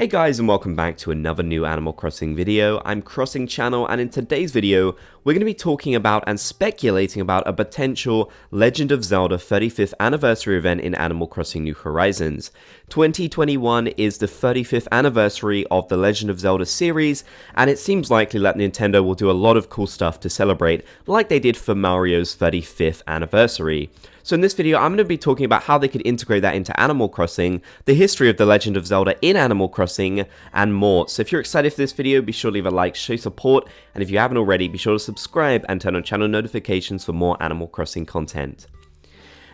Hey guys, and welcome back to another new Animal Crossing video. I'm Crossing Channel, and in today's video we're going to be talking about and speculating about a potential Legend of Zelda 35th anniversary event in Animal Crossing New Horizons. 2021 is the 35th anniversary of the Legend of Zelda series, and it seems likely that Nintendo will do a lot of cool stuff to celebrate, like they did for Mario's 35th anniversary. So in this video, I'm going to be talking about how they could integrate that into Animal Crossing, the history of the Legend of Zelda in Animal Crossing, and more. So if you're excited for this video, be sure to leave a like, show support, and if you haven't already, be sure to subscribe and turn on channel notifications for more Animal Crossing content.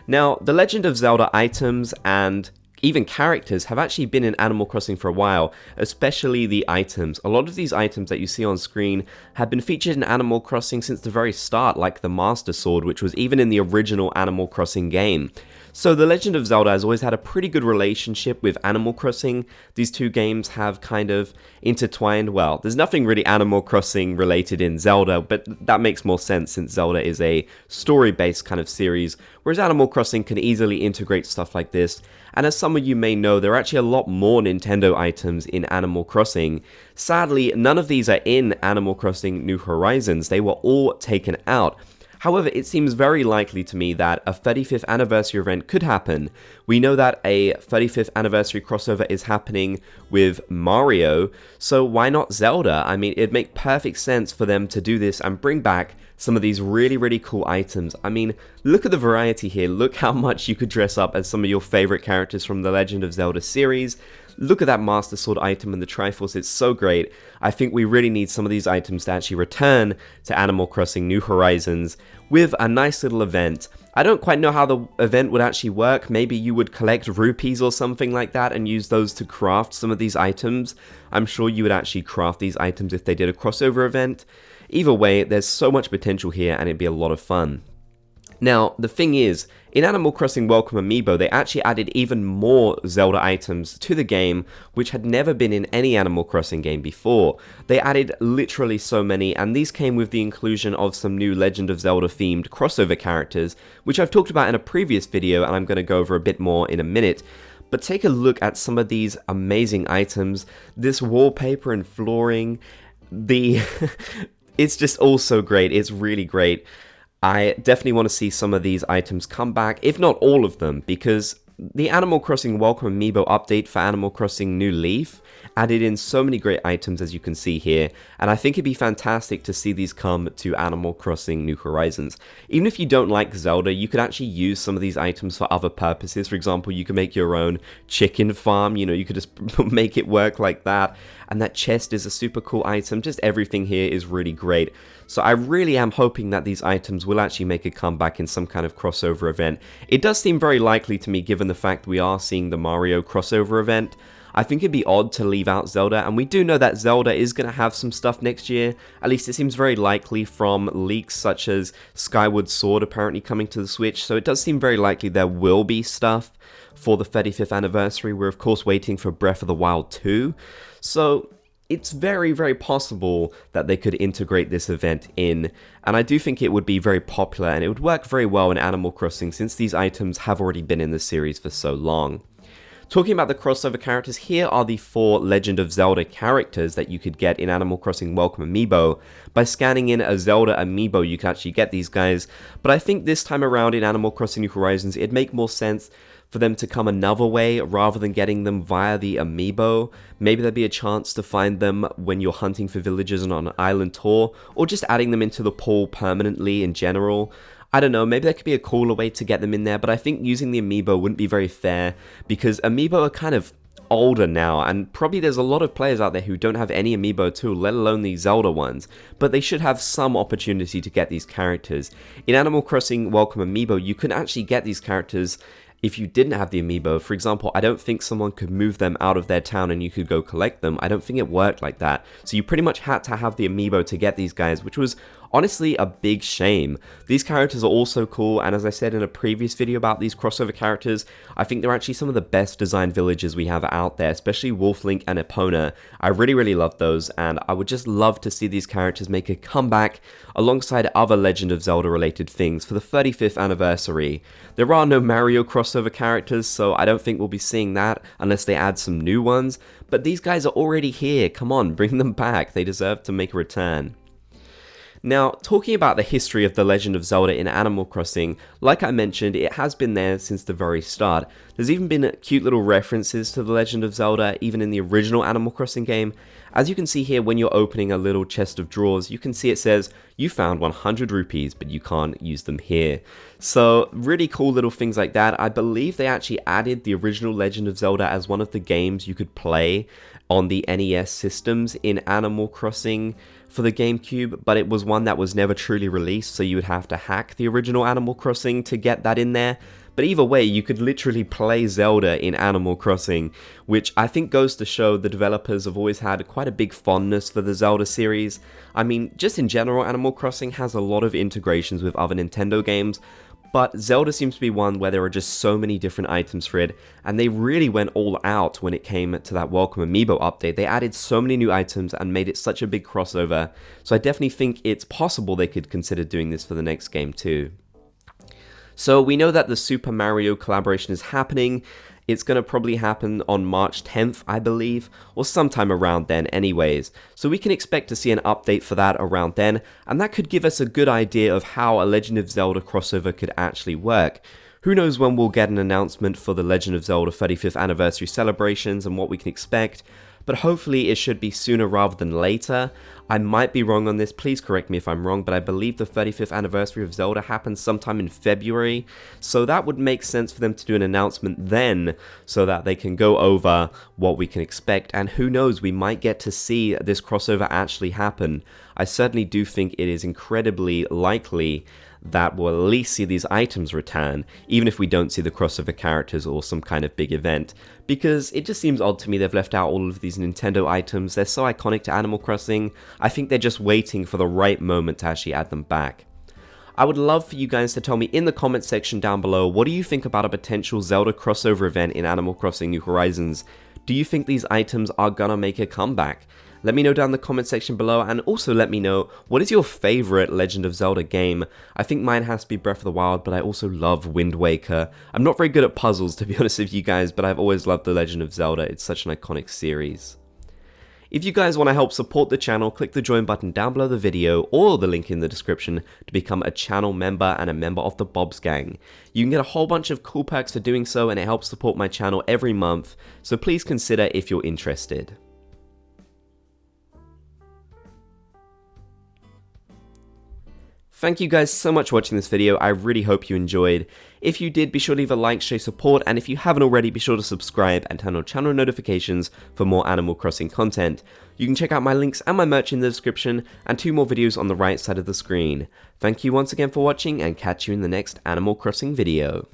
Now, the Legend of Zelda items and even characters have actually been in Animal Crossing for a while, especially the items. A lot of these items that you see on screen have been featured in Animal Crossing since the very start, like the Master Sword, which was even in the original Animal Crossing game. So The Legend of Zelda has always had a pretty good relationship with Animal Crossing. These two games have kind of intertwined. Well, there's nothing really Animal Crossing related in Zelda, but that makes more sense since Zelda is a story-based kind of series, whereas Animal Crossing can easily integrate stuff like this. And as some of you may know, there are actually a lot more Nintendo items in Animal Crossing. Sadly, none of these are in Animal Crossing New Horizons. They were all taken out. However, it seems very likely to me that a 35th anniversary event could happen. We know that a 35th anniversary crossover is happening with Mario, so why not Zelda? I mean, it'd make perfect sense for them to do this and bring back some of these really cool items. I mean, look at the variety here. Look how much you could dress up as some of your favorite characters from the Legend of Zelda series. Look at that Master Sword item and the Triforce, it's so great. I think we really need some of these items to actually return to Animal Crossing New Horizons with a nice little event. I don't quite know how the event would actually work. Maybe you would collect rupees or something like that and use those to craft some of these items. I'm sure you would actually craft these items if they did a crossover event. Either way, there's so much potential here and it'd be a lot of fun. Now, the thing is, in Animal Crossing Welcome Amiibo, they actually added even more Zelda items to the game, which had never been in any Animal Crossing game before. They added literally so many, and these came with the inclusion of some new Legend of Zelda themed crossover characters, which I've talked about in a previous video, and I'm going to go over a bit more in a minute. But take a look at some of these amazing items, this wallpaper and flooring, it's just all so great, it's really great. I definitely want to see some of these items come back, if not all of them, because the Animal Crossing Welcome Amiibo update for Animal Crossing New Leaf added in so many great items as you can see here, and I think it'd be fantastic to see these come to Animal Crossing New Horizons. Even if you don't like Zelda, you could actually use some of these items for other purposes. For example, you could make your own chicken farm, you could just make it work like that. And that chest is a super cool item. Just everything here is really great. So I really am hoping that these items will actually make a comeback in some kind of crossover event. It does seem very likely to me given the fact we are seeing the Mario crossover event. I think it'd be odd to leave out Zelda, and we do know that Zelda is going to have some stuff next year. At least it seems very likely from leaks such as Skyward Sword apparently coming to the Switch, so it does seem very likely there will be stuff for the 35th anniversary. We're of course waiting for Breath of the Wild 2, so it's very possible that they could integrate this event in, and I do think it would be very popular and it would work very well in Animal Crossing since these items have already been in the series for so long. Talking about the crossover characters, here are the 4 Legend of Zelda characters that you could get in Animal Crossing Welcome Amiibo. By scanning in a Zelda Amiibo, you can actually get these guys, but I think this time around in Animal Crossing New Horizons, it'd make more sense for them to come another way rather than getting them via the Amiibo. Maybe there'd be a chance to find them when you're hunting for villagers on an island tour, or just adding them into the pool permanently in general. I don't know, maybe that could be a cooler way to get them in there, but I think using the Amiibo wouldn't be very fair, because Amiibo are kind of older now, and probably there's a lot of players out there who don't have any Amiibo too, let alone the Zelda ones, but they should have some opportunity to get these characters. In Animal Crossing Welcome Amiibo, you can actually get these characters if you didn't have the Amiibo. For example, I don't think someone could move them out of their town and you could go collect them. I don't think it worked like that. So you pretty much had to have the Amiibo to get these guys, which was Honestly, a big shame. These characters are also cool, and as I said in a previous video about these crossover characters, I think they're actually some of the best designed villagers we have out there, especially Wolflink and Epona. I really love those, and I would just love to see these characters make a comeback alongside other Legend of Zelda related things for the 35th anniversary. There are no Mario crossover characters, so I don't think we'll be seeing that unless they add some new ones, but these guys are already here. Come on, bring them back. They deserve to make a return. Now, talking about the history of The Legend of Zelda in Animal Crossing, like I mentioned, it has been there since the very start. There's even been cute little references to The Legend of Zelda, even in the original Animal Crossing game. As you can see here, when you're opening a little chest of drawers, you can see it says, you found 100 rupees, but you can't use them here. So, really cool little things like that. I believe they actually added the original Legend of Zelda as one of the games you could play on the NES systems in Animal Crossing for the GameCube, but it was one that was never truly released, so you would have to hack the original Animal Crossing to get that in there. But either way, you could literally play Zelda in Animal Crossing, which I think goes to show the developers have always had quite a big fondness for the Zelda series. I mean, just in general, Animal Crossing has a lot of integrations with other Nintendo games, but Zelda seems to be one where there are just so many different items for it, and they really went all out when it came to that Welcome Amiibo update. They added so many new items and made it such a big crossover, so I definitely think it's possible they could consider doing this for the next game too. So we know that the Super Mario collaboration is happening. It's going to probably happen on March 10th, I believe, or sometime around then anyways. So we can expect to see an update for that around then, and that could give us a good idea of how a Legend of Zelda crossover could actually work. Who knows when we'll get an announcement for the Legend of Zelda 35th anniversary celebrations and what we can expect, but hopefully it should be sooner rather than later. I might be wrong on this, please correct me if I'm wrong, but I believe the 35th anniversary of Zelda happens sometime in February, so that would make sense for them to do an announcement then, so that they can go over what we can expect, and who knows, we might get to see this crossover actually happen. I certainly do think it is incredibly likely that we'll at least see these items return, even if we don't see the crossover characters or some kind of big event, because it just seems odd to me they've left out all of these Nintendo items. They're so iconic to Animal Crossing. I think they're just waiting for the right moment to actually add them back. I would love for you guys to tell me in the comments section down below, what do you think about a potential Zelda crossover event in Animal Crossing New Horizons? Do you think these items are gonna make a comeback? Let me know down in the comment section below, and also let me know, what is your favorite Legend of Zelda game? I think mine has to be Breath of the Wild, but I also love Wind Waker. I'm not very good at puzzles, to be honest with you guys, but I've always loved The Legend of Zelda. It's such an iconic series. If you guys want to help support the channel, click the join button down below the video or the link in the description to become a channel member and a member of the Bob's Gang. You can get a whole bunch of cool perks for doing so, and it helps support my channel every month, so please consider if you're interested. Thank you guys so much for watching this video. I really hope you enjoyed. If you did, be sure to leave a like, show support, and if you haven't already, be sure to subscribe and turn on channel notifications for more Animal Crossing content. You can check out my links and my merch in the description, and 2 more videos on the right side of the screen. Thank you once again for watching, and catch you in the next Animal Crossing video.